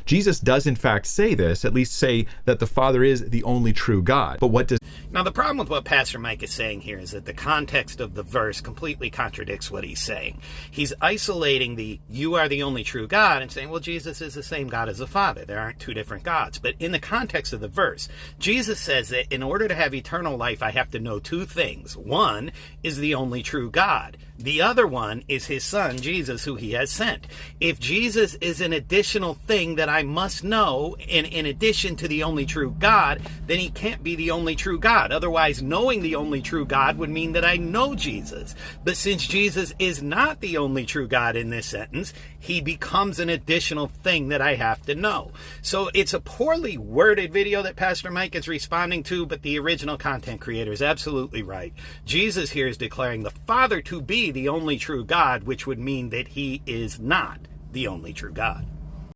Jesus does in fact say this, at least say that the Father is the only true God. But what does... Now, the problem with what Pastor Mike is saying here is that the context of the verse completely contradicts what he's saying. He's isolating the "you are the only true God" and saying, well, Jesus is the same God as the Father. There aren't two different gods. But in the context of the verse, Jesus says that in order to have eternal life, I have to know two things. One is the only true God. The other one is his son, Jesus, who he has sent. If Jesus is an additional thing that I must know, in addition to the only true God, then he can't be the only true God. Otherwise, knowing the only true God would mean that I know Jesus. But since Jesus is not the only true God in this sentence, he becomes an additional thing that I have to know. So it's a poorly worded video that Pastor Mike is responding to, but the original content creator is absolutely right. Jesus here is declaring the Father to be the only true God, which would mean that he is not the only true God.